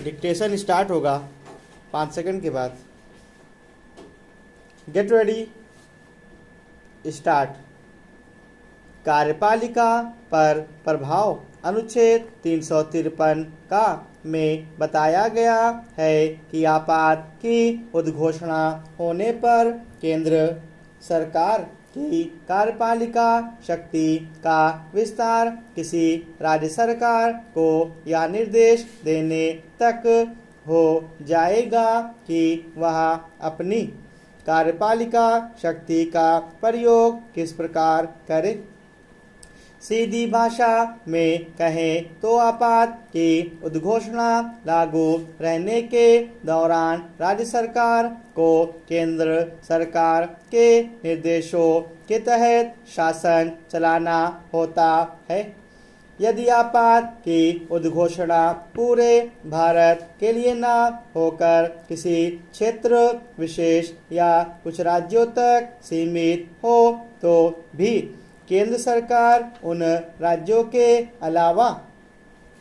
Dictation start होगा 5 second के बाद। Get ready, start. कार्यपालिका पर प्रभाव अनुच्छेद 353 का में बताया गया है कि आपात की उद्घोषणा होने पर केंद्र सरकार की कार्यपालिका शक्ति का विस्तार किसी राज्य सरकार को यह निर्देश देने तक हो जाएगा कि वह अपनी कार्यपालिका शक्ति का प्रयोग किस प्रकार करे। सीधी भाषा में कहें तो आपात की उद्घोषणा लागू रहने के दौरान राज्य सरकार को केंद्र सरकार के निर्देशों के तहत शासन चलाना होता है। यदि आपात की उद्घोषणा पूरे भारत के लिए न होकर किसी क्षेत्र विशेष या कुछ राज्यों तक सीमित हो तो भी केंद्र सरकार उन राज्यों के अलावा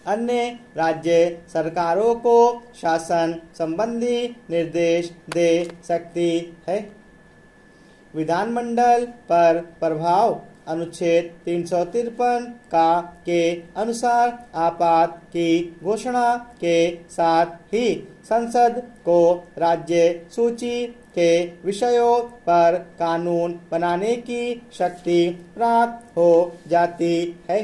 अन्य राज्य सरकारों को शासन संबंधी निर्देश दे सकती है। विधानमंडल पर प्रभाव अनुच्छेद 353 का के अनुसार आपात की घोषणा के साथ ही संसद को राज्य सूची के विषयों पर कानून बनाने की शक्ति प्राप्त हो जाती है।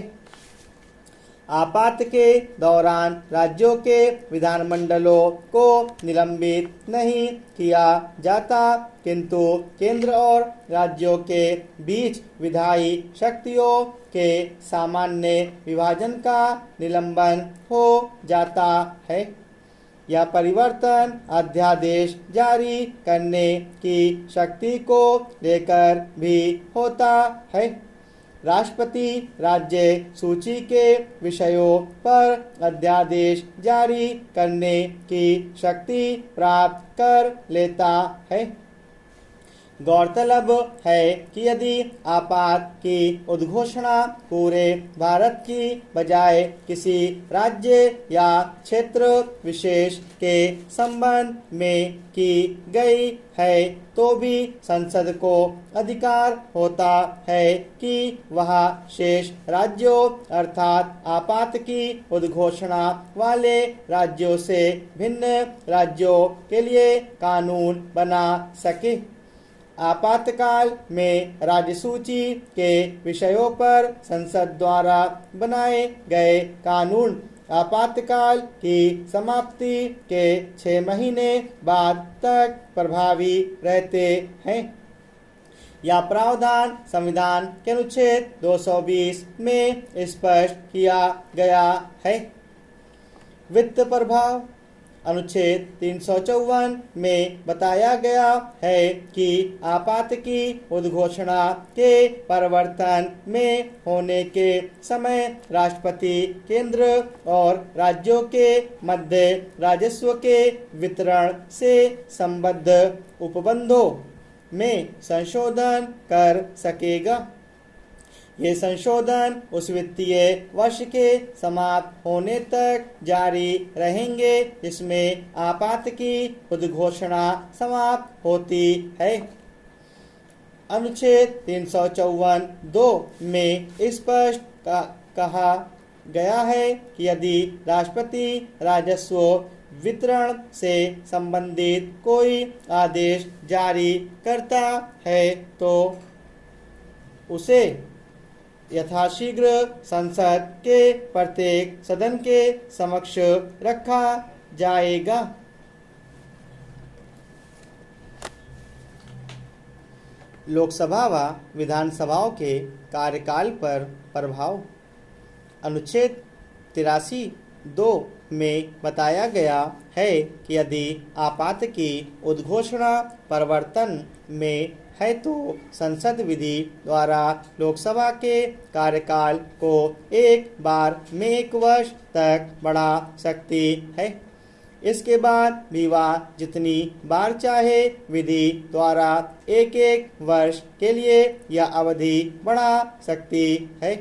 आपात के दौरान राज्यों के विधानमंडलों को निलंबित नहीं किया जाता, किंतु केंद्र और राज्यों के बीच विधायी शक्तियों के सामान्य विभाजन का निलंबन हो जाता है। यह परिवर्तन अध्यादेश जारी करने की शक्ति को लेकर भी होता है। राष्ट्रपति राज्य सूची के विषयों पर अध्यादेश जारी करने की शक्ति प्राप्त कर लेता है। गौरतलब है कि यदि आपात की उद्घोषणा पूरे भारत की बजाय किसी राज्य या क्षेत्र विशेष के संबंध में की गई है तो भी संसद को अधिकार होता है कि वह शेष राज्यों अर्थात आपात की उद्घोषणा वाले राज्यों से भिन्न राज्यों के लिए कानून बना सके। आपातकाल में राज्य सूची के विषयों पर संसद द्वारा बनाए गए कानून आपातकाल की समाप्ति के 6 महीने बाद तक प्रभावी रहते हैं। यह प्रावधान संविधान के अनुच्छेद 220 में स्पष्ट किया गया है। वित्त प्रभाव अनुच्छेद 354 में बताया गया है कि आपात की उद्घोषणा के परिवर्तन में होने के समय राष्ट्रपति केंद्र और राज्यों के मध्य राजस्व के वितरण से संबद्ध उपबंधों में संशोधन कर सकेगा। ये संशोधन उस वित्तीय वर्ष के समाप्त होने तक जारी रहेंगे जिसमें आपात की उद्घोषणा समाप्त होती है। अनुच्छेद 354(2) में स्पष्ट कहा गया है कि यदि राष्ट्रपति राजस्व वितरण से संबंधित कोई आदेश जारी करता है तो उसे यथाशीघ्र संसद के प्रत्येक सदन के समक्ष रखा जाएगा। लोकसभा व विधानसभाओं के कार्यकाल पर प्रभाव अनुच्छेद 83(2) में बताया गया है कि यदि आपात की उद्घोषणा परिवर्तन में है तो संसद विधि द्वारा लोकसभा के कार्यकाल को एक बार में 1 वर्ष तक बढ़ा सकती है। इसके बाद भी वह जितनी बार चाहे विधि द्वारा 1-1 वर्ष के लिए यह अवधि बढ़ा सकती है।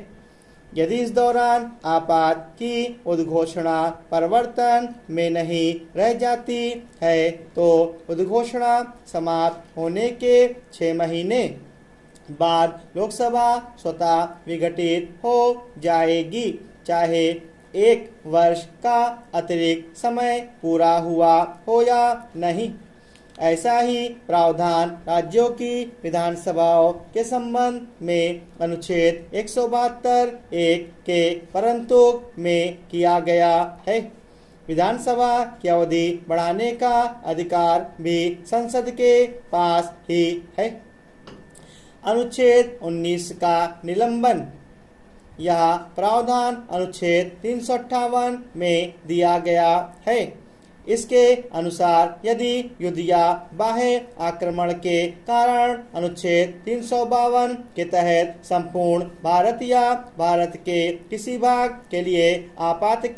यदि इस दौरान आपात की उद्घोषणा प्रवर्तन में नहीं रह जाती है तो उद्घोषणा समाप्त होने के 6 महीने बाद लोकसभा स्वतः विघटित हो जाएगी, चाहे 1 वर्ष का अतिरिक्त समय पूरा हुआ हो या नहीं। ऐसा ही प्रावधान राज्यों की विधानसभाओं के संबंध में अनुच्छेद 172(1) के परंतुक में किया गया है। विधानसभा की अवधि बढ़ाने का अधिकार भी संसद के पास ही है। अनुच्छेद 19 का निलंबन। यह प्रावधान अनुच्छेद 358 में दिया गया है। इसके अनुसार यदि युद्ध या बाह्य आक्रमण के कारण अनुच्छेद 352 के तहत संपूर्ण भारत या भारत के किसी भाग के लिए आपात की